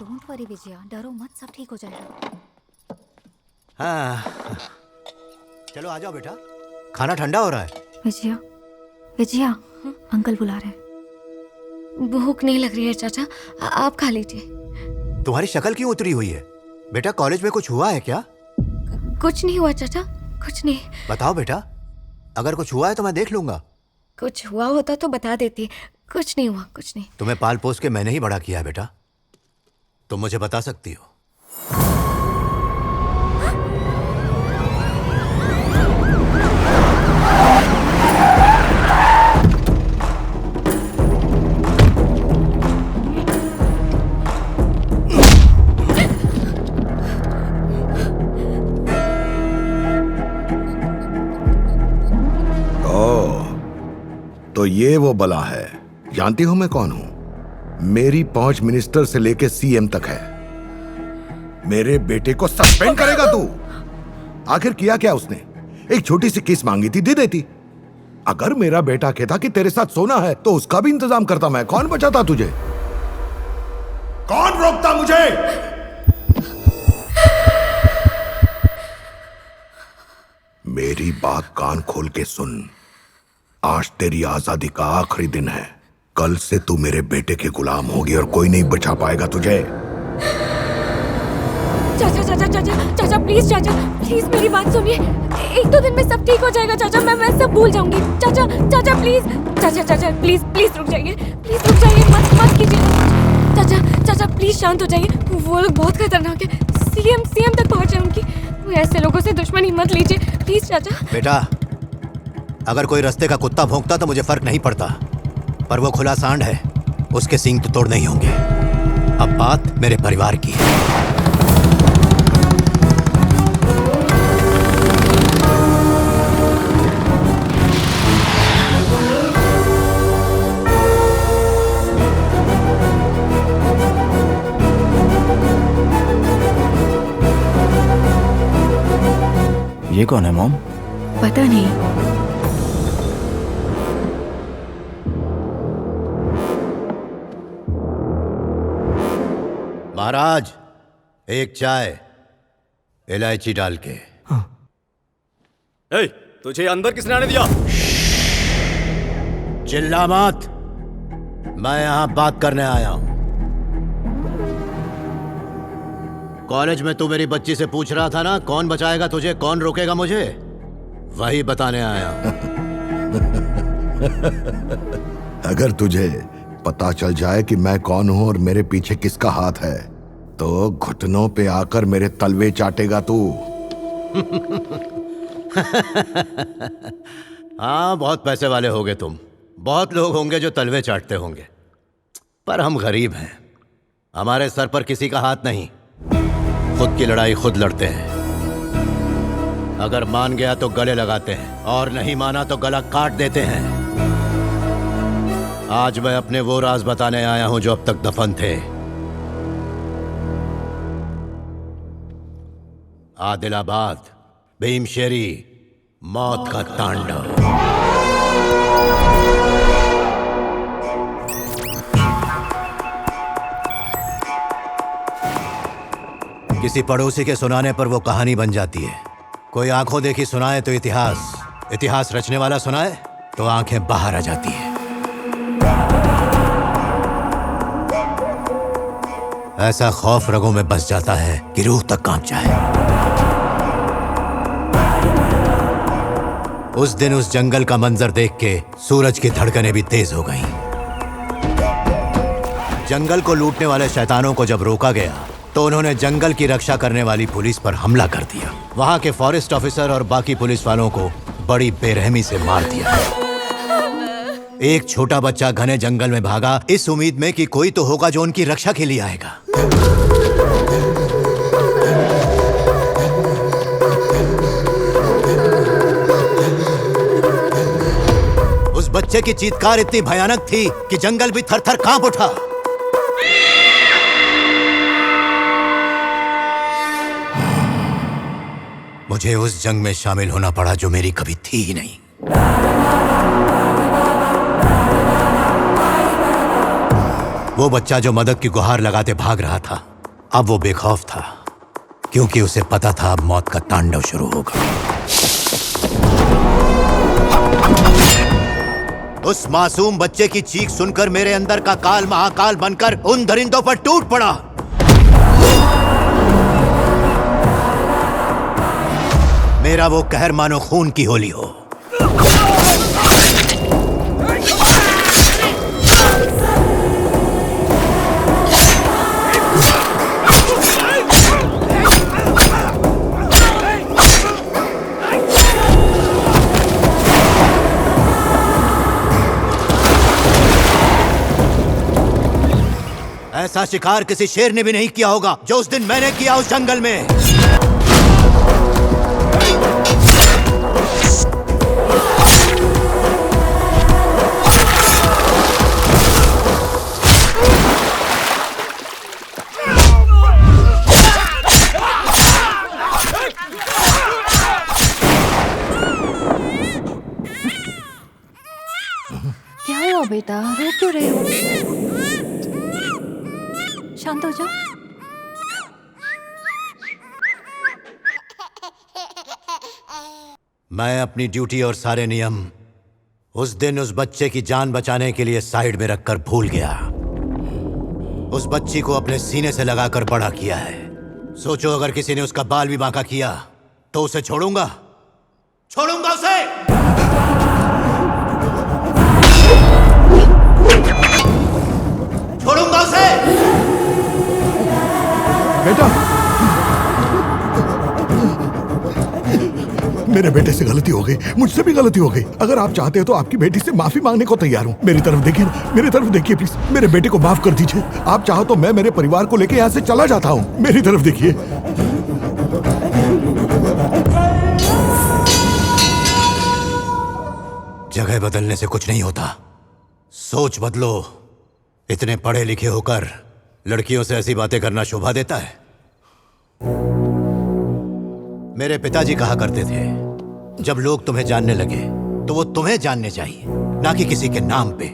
Don't worry Vijaya, डरो मत, सब ठीक हो जाएगा। हाँ, चलो आ जाओ बेटा, खाना ठंडा हो रहा है। विजया, विजया, अंकल बुला रहे हैं। भूख नहीं लग रही है चाचा, आप खा लीजिए। तुम्हारी शक्ल क्यों उतरी हुई है बेटा? कॉलेज में कुछ हुआ है क्या? कुछ नहीं हुआ चाचा, कुछ नहीं। बताओ बेटा, अगर कुछ हुआ है तो मैं देख लूंगा। कुछ हुआ होता तो बता देती। कुछ नहीं हुआ, कुछ नहीं। तुम्हें पाल पोस के मैंने ही बड़ा किया है बेटा, तुम मुझे बता सकती हो। तो ये वो बला है। जानती हो मैं कौन हूं? मेरी पहुंच मिनिस्टर से लेके सीएम तक है। मेरे बेटे को सस्पेंड करेगा तू? आखिर किया क्या उसने? एक छोटी सी किस मांगी थी, दे देती। अगर मेरा बेटा कहता कि तेरे साथ सोना है तो उसका भी इंतजाम करता मैं। कौन बचाता तुझे? कौन रोकता मुझे? मेरी बात कान खोल के सुन। आज तेरी आजादी का आखिरी दिन है। कल से तू मेरे बेटे के गुलाम होगी और कोई नहीं बचा पाएगा तुझे। चाचा चाचा चाचा चाचा प्लीज, चाचा प्लीज मेरी बात सुनिए। एक दो दिन में सब ठीक हो जाएगा चाचा, मैं सब भूल जाऊंगी। चाचा चाचा प्लीज, चाचा चाचा प्लीज प्लीज रुक जाइए, प्लीज रुक जाइए, मत कीजिए। चाचा चाचा प्लीज शांत हो जाइए। वो लोग बहुत खतरनाक है। सीएम तक पहुंचे उनकी। ऐसे लोगों से दुश्मनी मत लीजिए प्लीज चाचा। बेटा, अगर कोई रास्ते का कुत्ता भौंकता तो मुझे फर्क नहीं पड़ता, पर वो खुला सांड है, उसके सींग तो तोड़ नहीं होंगे। अब बात मेरे परिवार की है। ये कौन है मॉम? पता नहीं। महाराज, एक चाय इलायची डाल के। ए, तुझे अंदर किसने आने दिया? चिल्ला मत, मैं यहां बात करने आया हूं। कॉलेज में तू मेरी बच्ची से पूछ रहा था ना, कौन बचाएगा तुझे, कौन रोकेगा मुझे? वही बताने आया हूं। अगर तुझे पता चल जाए कि मैं कौन हूं और मेरे पीछे किसका हाथ है तो घुटनों पे आकर मेरे तलवे चाटेगा तू। हाँ, बहुत पैसे वाले होगे तुम, बहुत लोग होंगे जो तलवे चाटते होंगे, पर हम गरीब हैं। हमारे सर पर किसी का हाथ नहीं, खुद की लड़ाई खुद लड़ते हैं। अगर मान गया तो गले लगाते हैं और नहीं माना तो गला काट देते हैं। आज मैं अपने वो राज बताने आया हूं जो अब तक दफन थे। आदिलाबाद, भीमशेरी, मौत का तांडव। किसी पड़ोसी के सुनाने पर वो कहानी बन जाती है। कोई आंखों देखी सुनाए तो इतिहास रचने वाला सुनाए तो आंखें बाहर आ जाती है। ऐसा खौफ रगों में बस जाता है कि रूह तक कांप जाए। उस दिन उस जंगल का मंजर देख के सूरज की धड़कनें भी तेज हो गईं। जंगल को लूटने वाले शैतानों को जब रोका गया तो उन्होंने जंगल की रक्षा करने वाली पुलिस पर हमला कर दिया। वहां के फॉरेस्ट ऑफिसर और बाकी पुलिस वालों को बड़ी बेरहमी से मार दिया। एक छोटा बच्चा घने जंगल में भागा इस उम्मीद में कि कोई तो होगा जो उनकी रक्षा के लिए आएगा। उस बच्चे की चीत्कार इतनी भयानक थी कि जंगल भी थर-थर कांप उठा। मुझे उस जंग में शामिल होना पड़ा जो मेरी कभी थी ही नहीं। वो बच्चा जो मदद की गुहार लगाते भाग रहा था, अब वो बेखौफ था, क्योंकि उसे पता था अब मौत का तांडव शुरू होगा। उस मासूम बच्चे की चीख सुनकर मेरे अंदर का काल महाकाल बनकर उन दरिंदों पर टूट पड़ा। मेरा वो कहर मानो खून की होली हो। ऐसा शिकार किसी शेर ने भी नहीं किया होगा जो उस दिन मैंने किया उस जंगल में। क्या हुआ बेटा, रो क्यों रहे हो? शांत हो जाओ। मैं अपनी ड्यूटी और सारे नियम उस दिन उस बच्चे की जान बचाने के लिए साइड में रखकर भूल गया। उस बच्ची को अपने सीने से लगाकर बड़ा किया है। सोचो, अगर किसी ने उसका बाल भी बांका किया तो उसे छोड़ूंगा उसे। छोड़ूंगा उसे। बेटा, मेरे बेटे से गलती हो गई, मुझसे भी गलती हो गई। अगर आप चाहते हैं तो आपकी बेटी से माफी मांगने को तैयार हूँ। मेरी तरफ देखिए, मेरी तरफ देखिए प्लीज। मेरे बेटे को माफ कर दीजिए। आप चाहो तो मैं मेरे परिवार को लेकर यहाँ से चला जाता हूँ। मेरी तरफ देखिए। जगह बदलने से कुछ नहीं होता, सोच बदलो। इतने पढ़े लिखे होकर लड़कियों से ऐसी बातें करना शोभा देता है? मेरे पिताजी कहा करते थे, जब लोग तुम्हें जानने लगे तो वो तुम्हें जानने चाहिए, ना कि किसी के नाम पे।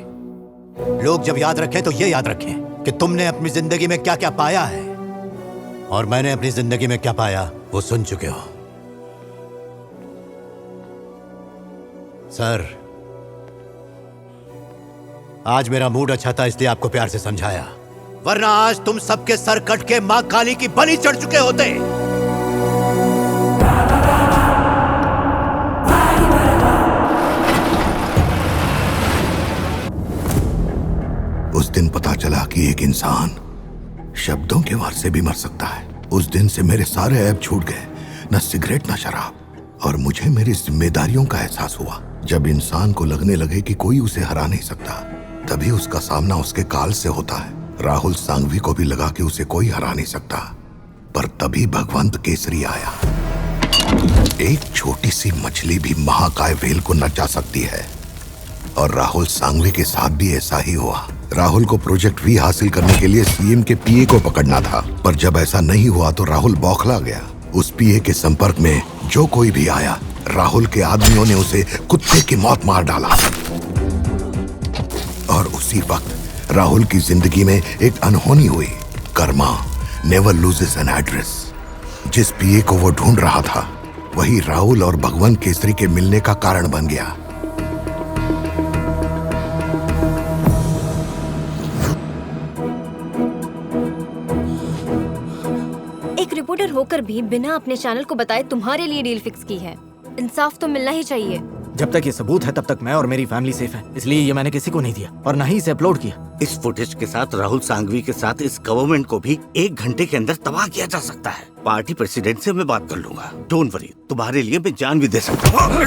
लोग जब याद रखें तो ये याद रखें कि तुमने अपनी जिंदगी में क्या क्या पाया है, और मैंने अपनी जिंदगी में क्या पाया वो सुन चुके हो। सर, आज मेरा मूड अच्छा था इसलिए आपको प्यार से समझाया, वरना आज तुम सबके सर कट के मां काली की बलि चढ़ चुके होते। उस दिन पता चला कि एक इंसान शब्दों के वार से भी मर सकता है। उस दिन से मेरे सारे ऐब छूट गए, न सिगरेट न शराब, और मुझे मेरी जिम्मेदारियों का एहसास हुआ। जब इंसान को लगने लगे कि कोई उसे हरा नहीं सकता, तभी उसका सामना उसके काल से होता है। राहुल सांघवी को भी लगा कि उसे कोई हरा नहीं सकता, पर तभी भगवंत केसरी आया। एक छोटी सी मछली भी महाकाय व्हेल को नचा सकती है, और राहुल सांघवी के साथ भी ऐसा ही हुआ। राहुल को प्रोजेक्ट वी हासिल करने के लिए सीएम के पीए को पकड़ना था, पर जब ऐसा नहीं हुआ तो राहुल बौखला गया। उस पीए के संपर्क में जो कोई भी आया, राहुल के आदमियों ने उसे कुत्ते की मौत मार डाला। और उसी वक्त राहुल की जिंदगी में एक अनहोनी हुई। Karma never loses an address. जिस पीए को वो ढूंढ रहा था, वही राहुल और भगवंत केसरी के मिलने का कारण बन गया। एक रिपोर्टर होकर भी बिना अपने चैनल को बताए तुम्हारे लिए डील फिक्स की है। इंसाफ तो मिलना ही चाहिए। जब तक ये सबूत है तब तक मैं और मेरी फैमिली सेफ है, इसलिए ये मैंने किसी को नहीं दिया और ना ही इसे अपलोड किया। इस फुटेज के साथ राहुल सांघवी के साथ इस गवर्नमेंट को भी 1 घंटे के अंदर तबाह किया जा सकता है। पार्टी प्रेसिडेंट से मैं बात कर लूंगा। डोंट वरी, तुम्हारे लिए मैं जान भी दे सकता हूँ।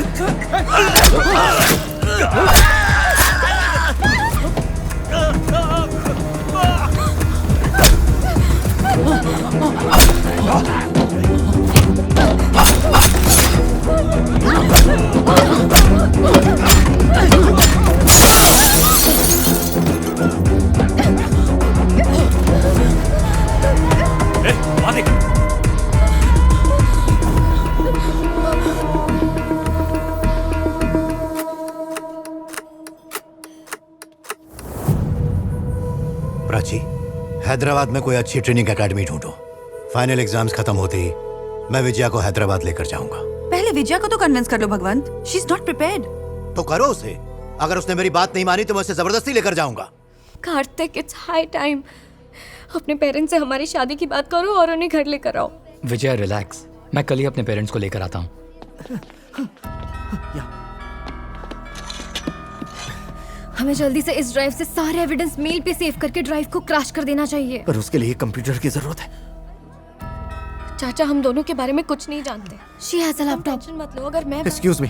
प्राची, हैदराबाद में कोई अच्छी ट्रेनिंग एकेडमी ढूंढो। फाइनल एग्जाम्स खत्म होते ही मैं विजया को हैदराबाद लेकर जाऊंगा। पहले विजया को तो कन्विंस कर लो Bhagwant. She is not prepared. तो करो उसे। अगर उसने मेरी बात नहीं मानी तो मैं उसे जबरदस्ती लेकर जाऊंगा। Kartik, it's high time. अपने पेरेंट्स से हमारी शादी की बात करो और उन्हें घर लेकर आओ। विजय रिलैक्स, मैं कल ही अपने पेरेंट्स को लेकर आता हूँ। हमें जल्दी से इस ड्राइव से सारे एविडेंस मेल पे सेव करके ड्राइव को क्रैश कर देना चाहिए। पर उसके लिए कंप्यूटर की जरूरत है। चाचा, हम दोनों के बारे में कुछ नहीं जानते। She has a laptop. Tension मत लो। अगर मैं excuse me,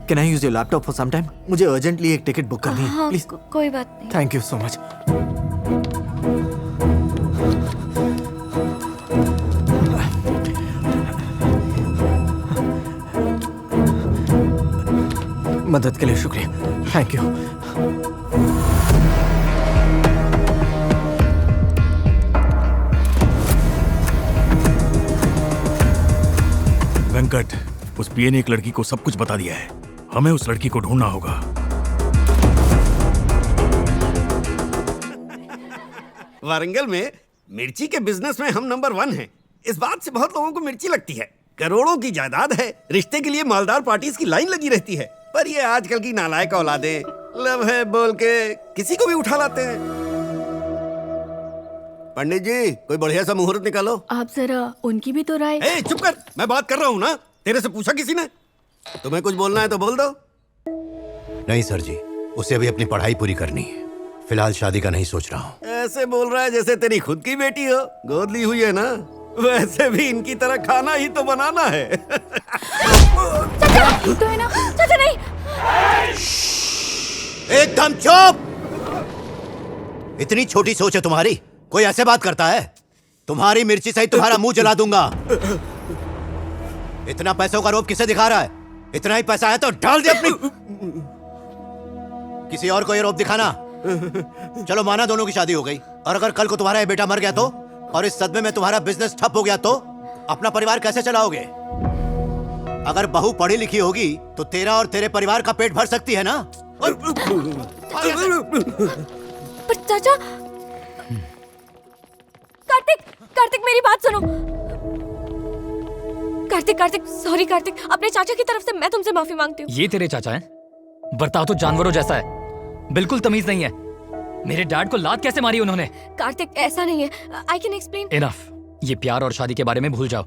can I use your laptop for some time? मुझे अर्जेंटली एक टिकट बुक करनी है, हाँ, प्लीज। कोई बात नहीं। Thank you so much. मदद के लिए शुक्रिया। Thank you. वेंकट, उस पीए ने एक लड़की को सब कुछ बता दिया है। हमें उस लड़की को ढूंढना होगा। वारंगल में मिर्ची के बिजनेस में हम नंबर 1 हैं। इस बात से बहुत लोगों को मिर्ची लगती है। करोड़ों की जायदाद है, रिश्ते के लिए मालदार पार्टीज की लाइन लगी रहती है। पर ये आजकल की नालायक औलादे लव है बोल के किसी को भी उठा लाते हैं। पंडित जी, कोई बढ़िया सा मुहूर्त निकालो। आप जरा उनकी भी तो राय। ए, चुप कर, मैं बात कर रहा हूँ ना। तेरे से पूछा किसी ने? तुम्हें कुछ बोलना है तो बोल दो। नहीं सर जी, उसे अभी अपनी पढ़ाई पूरी करनी है। फिलहाल शादी का नहीं सोच रहा हूँ। ऐसे बोल रहा है जैसे तेरी खुद की बेटी हो। गोद ली हुई है ना। वैसे भी इनकी तरह खाना ही तो बनाना है। चाचा, तो है ना? चाचा नहीं। एकदम चुप। इतनी छोटी सोच है तुम्हारी? कोई ऐसे बात करता है? तुम्हारी मिर्ची से ही तुम्हारा मुंह जला दूंगा। इतना पैसों का रोब किसे दिखा रहा है? इतना ही पैसा है तो डाल दे अपनी। किसी और को ये रोब दिखाना। चलो माना दोनों की शादी हो गई, और अगर कल को तुम्हारा ये बेटा मर गया तो, और इस सदमे में तुम्हारा बिजनेस ठप हो गया तो अपना परिवार कैसे चलाओगे? अगर बहू पढ़ी लिखी होगी तो तेरा और तेरे परिवार का पेट भर सकती है ना? पर चाचा, कार्तिक, कार्तिक मेरी बात सुनो। कार्तिक, कार्तिक, सॉरी कार्तिक, अपने चाचा की तरफ से मैं तुमसे माफी मांगती हूँ। ये तेरे चाचा हैं? बर्ताव तो जानवरों जैसा है, बिल्कुल तमीज नहीं है। मेरे डैड को लात कैसे मारी उन्होंने? कार्तिक, ऐसा नहीं है। I can explain. इनफ। ये प्यार और शादी के बारे में भूल जाओ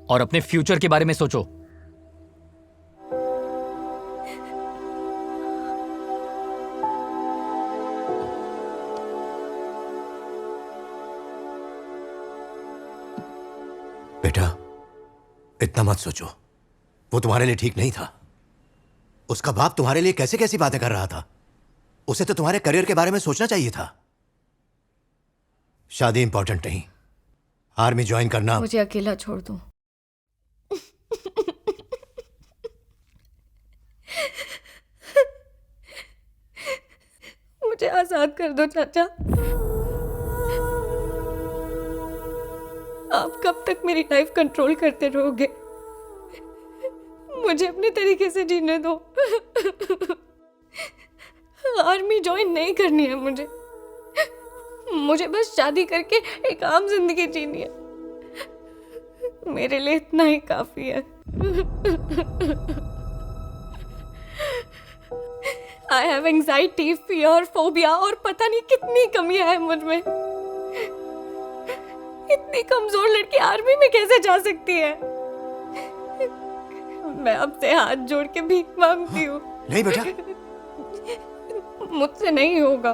और अपने फ्यूचर के बारे में सोचो। बेटा, इतना मत सोचो। वो तुम्हारे लिए ठीक नहीं था। उसका बाप तुम्हारे लिए कैसे कैसी बातें कर रहा था। उसे तो तुम्हारे करियर के बारे में सोचना चाहिए था। शादी इंपॉर्टेंट नहीं, आर्मी ज्वाइन करना। मुझे अकेला छोड़ दो। मुझे आजाद कर दो चाचा। आप कब तक मेरी लाइफ कंट्रोल करते रहोगे? मुझे अपने तरीके से जीने दो। आर्मी ज्वाइन नहीं करनी है मुझे। मुझे बस शादी करके एक आम जिंदगी जीनी है। मेरे लिए इतना ही काफी है। I have anxiety, fear, phobia और पता नहीं कितनी कमियां हैं मुझ में। इतनी कमजोर लड़की आर्मी में कैसे जा सकती है? मैं आपसे हाथ जोड़ के भीख मांगती हूँ। नहीं बेटा, मुझसे नहीं होगा।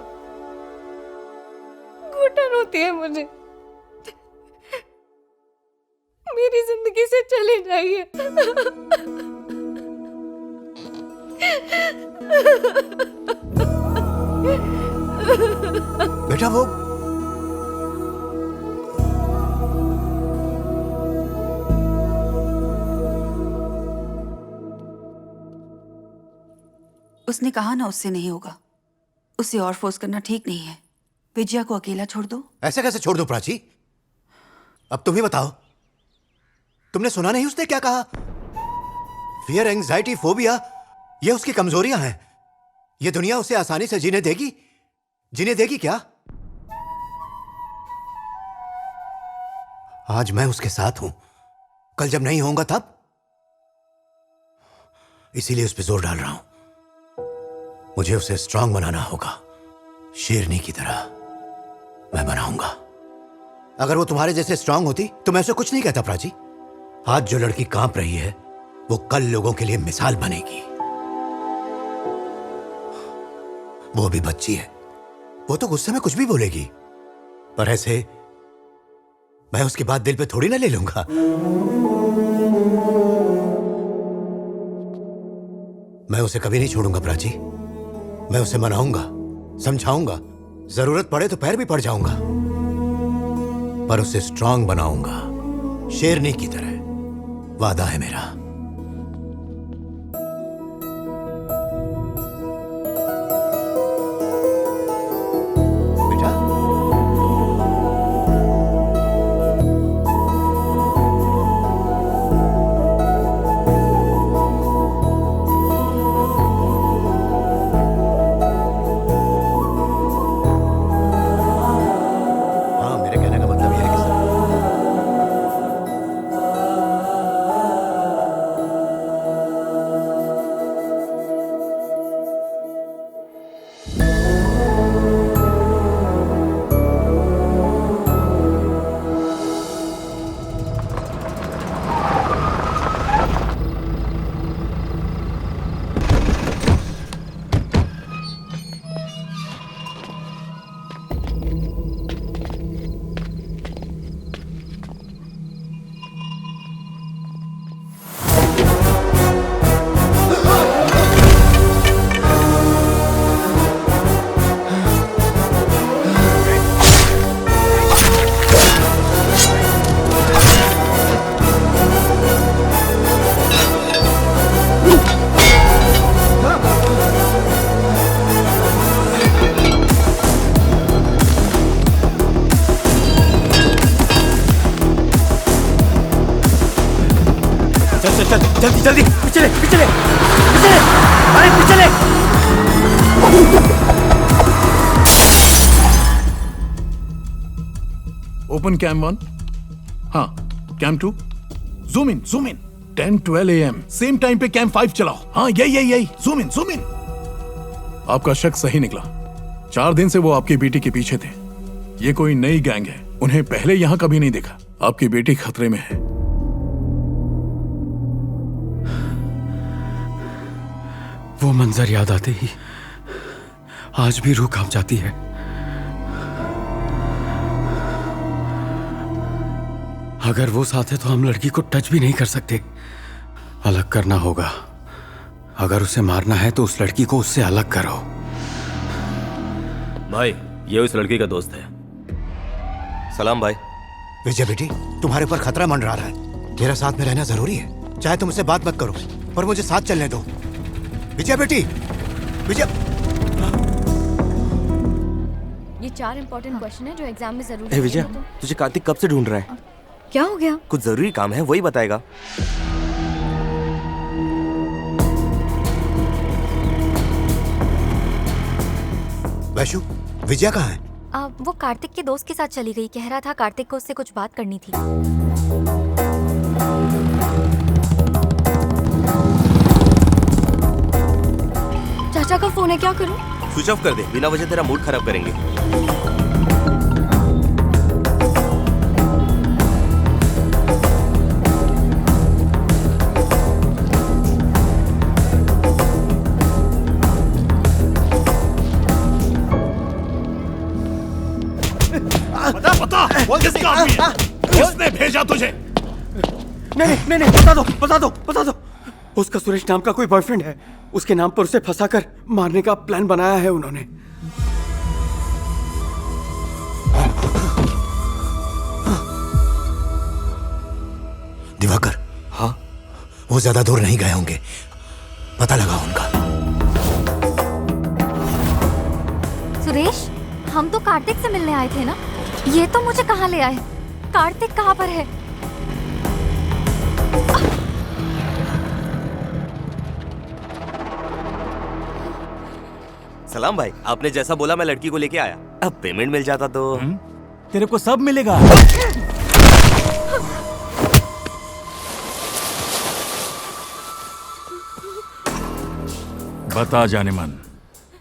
घुटन होती है मुझे। मेरी जिंदगी से चले जाइए। बेटा वो उसने कहा ना उससे नहीं होगा। उसे और फोर्स करना ठीक नहीं है। विजया को अकेला छोड़ दो। ऐसे कैसे छोड़ दो प्राची? अब तुम ही बताओ। तुमने सुना नहीं उसने क्या कहा? फियर, एंजाइटी, फोबिया, ये उसकी कमजोरियां हैं। ये दुनिया उसे आसानी से जीने देगी? जीने देगी क्या? आज मैं उसके साथ हूं, कल जब नहीं होऊंगा तब। इसीलिए उस पर जोर डाल रहा हूं। मुझे उसे स्ट्रांग बनाना होगा, शेरनी की तरह मैं बनाऊंगा। अगर वो तुम्हारे जैसे स्ट्रांग होती तो मैं उसे कुछ नहीं कहता प्राची। आज जो लड़की कांप रही है वो कल लोगों के लिए मिसाल बनेगी। वो भी बच्ची है, वो तो गुस्से में कुछ भी बोलेगी, पर ऐसे मैं उसकी बात दिल पे थोड़ी ना ले लूंगा। मैं उसे कभी नहीं छोड़ूंगा प्राची। मैं उसे मनाऊंगा, समझाऊंगा, जरूरत पड़े तो पैर भी पड़ जाऊंगा, पर उसे स्ट्रांग बनाऊंगा, शेरनी की तरह। वादा है मेरा। बेटा, हाँ, मेरे कहने का मतलब यह है कि जल्दी जल्दी पीछे ले, पीछे ले, पीछे ले, अरे पीछे ले। ओपन कैम 1, हाँ cam 2, zoom in 10-12 AM same time पे कैम 5 चलाओ। हाँ यही जूम इन। आपका शक सही निकला। 4 दिन से वो आपकी बेटी के पीछे थे। ये कोई नई गैंग है, उन्हें पहले यहाँ कभी नहीं देखा। आपकी बेटी खतरे में है। वो मंजर याद आते ही आज भी रूह कांप जाती है। अगर वो साथ है तो हम लड़की को टच भी नहीं कर सकते। अलग करना होगा। अगर उसे मारना है तो उस लड़की को उससे अलग करो। भाई, ये उस लड़की का दोस्त है। सलाम भाई। विजय बेटी, तुम्हारे ऊपर खतरा मंडरा रहा है। मेरा साथ में रहना जरूरी है। चाहे तुम मुझसे बात मत करो, पर मुझे साथ चलने दो। विजय बेटी, विजय। ये 4 इंपॉर्टेंट क्वेश्चन है जो एग्जाम में जरूरी है। विजय, तुझे कार्तिक कब से ढूंढ रहा है? क्या हो गया? कुछ जरूरी काम है, वही बताएगा। वैशु, विजय कहाँ है? वो कार्तिक के दोस्त के साथ चली गई। कह रहा था कार्तिक को उससे कुछ बात करनी थी। चाचा का फोन है, क्या करूं? स्विच ऑफ कर दे, बिना वजह तेरा मूड खराब करेंगे। बता किसका आदमी है? किसने भेजा तुझे? नहीं, बता दो। उसका सुरेश नाम का कोई बॉयफ्रेंड है। उसके नाम पर उसे फंसाकर मारने का प्लान बनाया है उन्होंने। दिवाकर, हाँ, वो ज्यादा दूर नहीं गए होंगे। पता लगा उनका। सुरेश, हम तो कार्तिक से मिलने आए थे ना। ये तो मुझे कहाँ ले आए? कार्तिक कहाँ पर है? सलाम भाई, आपने जैसा बोला मैं लड़की को लेके आया। अब पेमेंट मिल जाता तो तेरे को सब मिलेगा। बता जाने मन,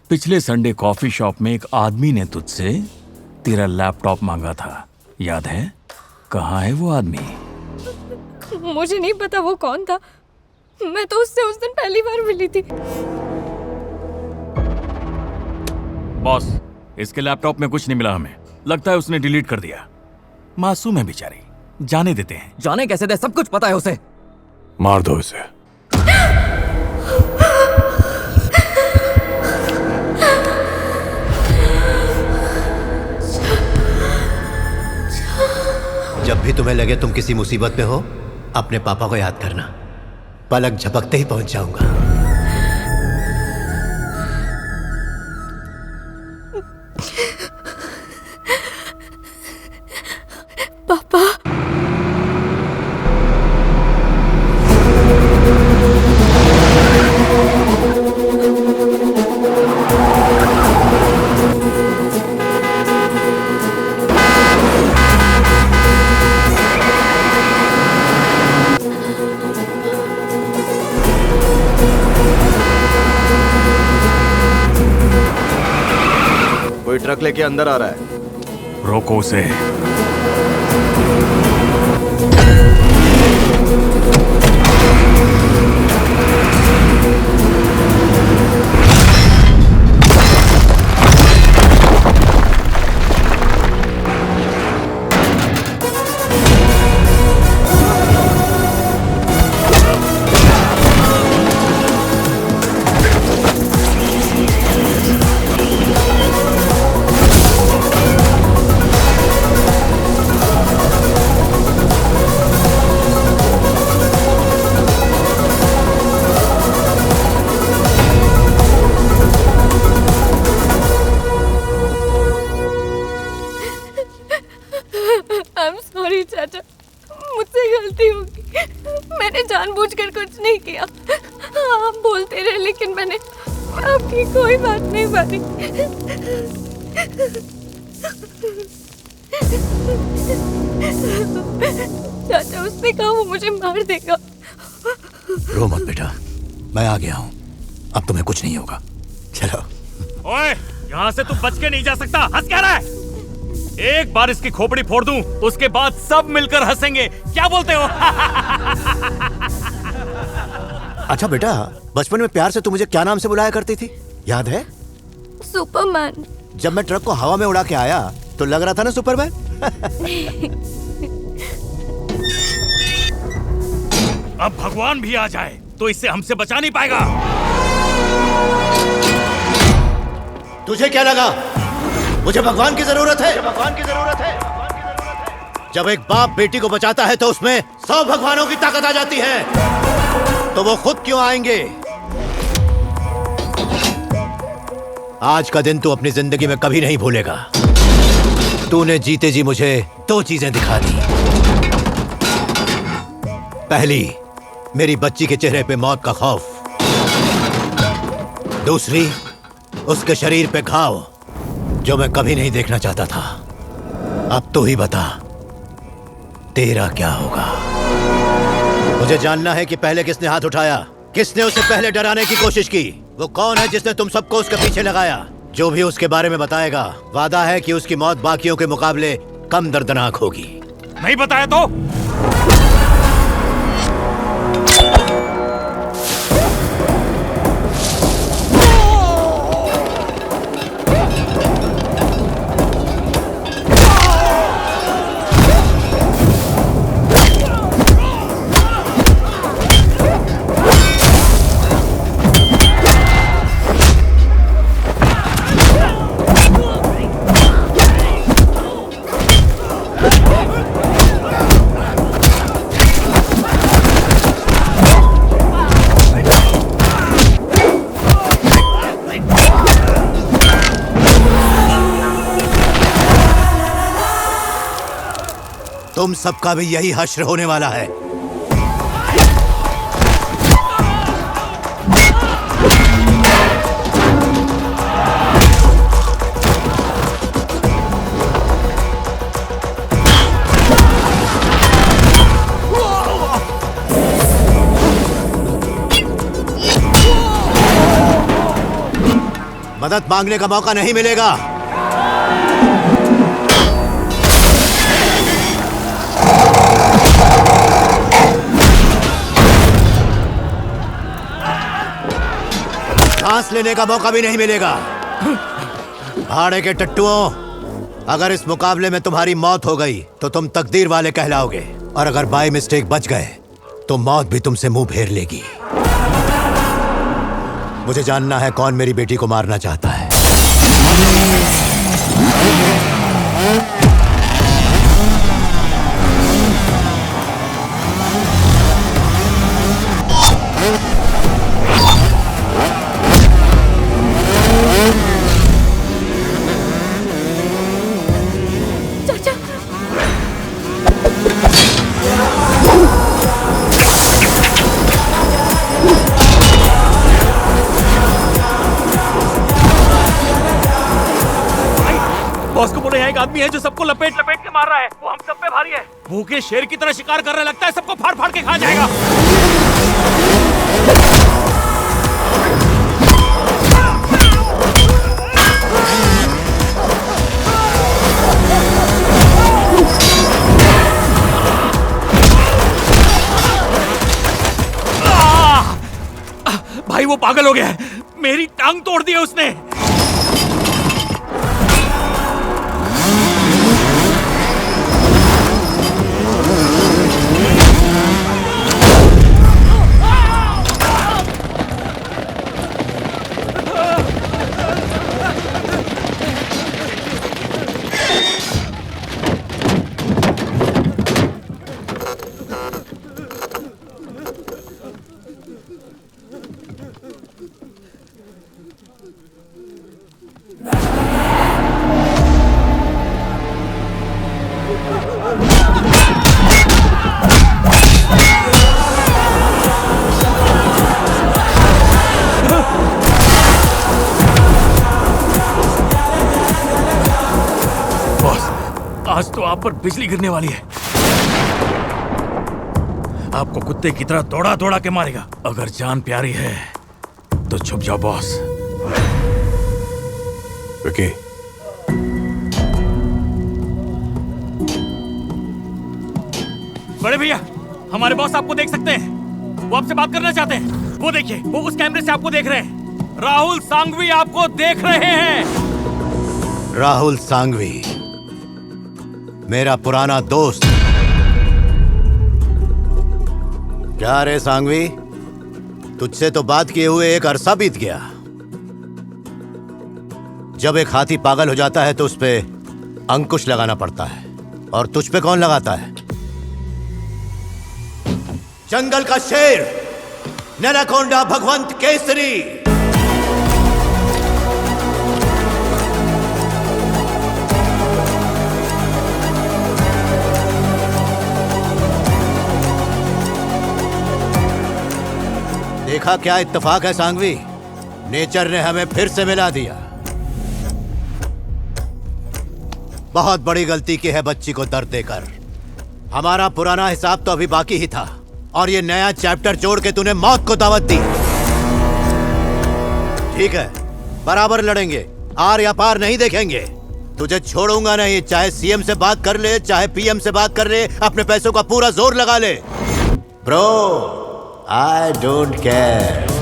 पिछले संडे कॉफी शॉप में एक आदमी ने तुझसे तेरा लैपटॉप मांगा था, याद है? कहाँ है वो आदमी? मुझे नहीं पता वो कौन था। मैं तो उससे उस दिन पहली बार मिली थी। बॉस, इसके लैपटॉप में कुछ नहीं मिला हमें। लगता है उसने डिलीट कर दिया। मासूम है बेचारी, जाने देते हैं। जाने कैसे दे, सब कुछ पता है उसे। मार दो इसे। जब भी तुम्हें लगे तुम किसी मुसीबत में हो, अपने पापा को याद करना। पलक झपकते ही पहुंच जाऊंगा। पापा। कोई ट्रक लेके अंदर आ रहा है। रोको उसे। चाचा, मुझसे गलती होगी। मैंने जानबूझकर कुछ नहीं किया। आप बोलते रहे, लेकिन मैंने आपकी कोई बात नहीं मानी। चाचा, उसने कहा वो मुझे मार देगा। रो मत बेटा, मैं आ गया हूँ। अब तुम्हें कुछ नहीं होगा। चलो। ओए, यहाँ से तू बच के नहीं जा सकता। हंस क्या रहा है? एक बार इसकी खोपड़ी फोड़ दूं, उसके बाद सब मिलकर हंसेंगे। क्या बोलते हो? अच्छा बेटा, बचपन में प्यार से तू मुझे क्या नाम से बुलाया करती थी, याद है? सुपरमैन। जब मैं ट्रक को हवा में उड़ा के आया तो लग रहा था ना सुपरमैन। अब भगवान भी आ जाए तो इससे हमसे बचा नहीं पाएगा। तुझे क्या लगा मुझे भगवान की जरूरत है? भगवान की जरूरत है। जब एक बाप बेटी को बचाता है तो उसमें 100 भगवानों की ताकत आ जाती है। तो वो खुद क्यों आएंगे? आज का दिन तू अपनी जिंदगी में कभी नहीं भूलेगा। तूने जीते जी मुझे 2 चीजें दिखा दी। पहली, मेरी बच्ची के चेहरे पे मौत का खौफ। दूसरी, उसके शरीर पे घाव जो मैं कभी नहीं देखना चाहता था। अब तू ही बता, तेरा क्या होगा? मुझे जानना है कि पहले किसने हाथ उठाया, किसने उसे पहले डराने की कोशिश की। वो कौन है जिसने तुम सबको उसके पीछे लगाया? जो भी उसके बारे में बताएगा, वादा है कि उसकी मौत बाकियों के मुकाबले कम दर्दनाक होगी। नहीं बताया तो? तुम सबका भी यही हश्र होने वाला है। मदद मांगने का मौका नहीं मिलेगा। सांस लेने का मौका भी नहीं मिलेगा। भाड़े के टट्टुओं, अगर इस मुकाबले में तुम्हारी मौत हो गई तो तुम तकदीर वाले कहलाओगे, और अगर बाय मिस्टेक बच गए तो मौत भी तुमसे मुंह फेर लेगी। मुझे जानना है कौन मेरी बेटी को मारना चाहता है। बॉस को बोले यहाँ एक आदमी है जो सबको लपेट लपेट के मार रहा है। वो हम सब पे भारी है। भूखे शेर की तरह शिकार करने लगता है, सबको फाड़ फाड़ के खा जाएगा। भाई वो पागल हो गया है, मेरी टांग तोड़ दी है उसने। आज तो आप पर बिजली गिरने वाली है। आपको कुत्ते की तरह दौड़ा दौड़ा के मारेगा। अगर जान प्यारी है तो छुप जाओ बॉस। विकी, बड़े भैया, हमारे बॉस आपको देख सकते हैं। वो आपसे बात करना चाहते हैं। वो देखिए, वो उस कैमरे से आपको देख रहे हैं। राहुल सांघवी आपको देख रहे हैं। राहुल सांघवी, मेरा पुराना दोस्त। क्या रे सांघवी, तुझसे तो बात किए हुए एक अरसा बीत गया। जब एक हाथी पागल हो जाता है तो उस पे अंकुश लगाना पड़ता है, और तुझ पे कौन लगाता है? जंगल का शेर, नैनाकोंडा भगवंत केसरी। देखा क्या इत्तेफाक है सांघवी, नेचर ने हमें फिर से मिला दिया। बहुत बड़ी गलती की है बच्ची को दर्द देकर। हमारा पुराना हिसाब तो अभी बाकी ही था, और ये नया चैप्टर जोड़ के तूने मौत को दावत दी। ठीक है, बराबर लड़ेंगे, आर या पार नहीं देखेंगे। तुझे छोड़ूंगा नहीं, चाहे सीएम से बात कर ले, चाहे पीएम से बात कर ले, अपने पैसों का पूरा जोर लगा ले। Bro, I don't care.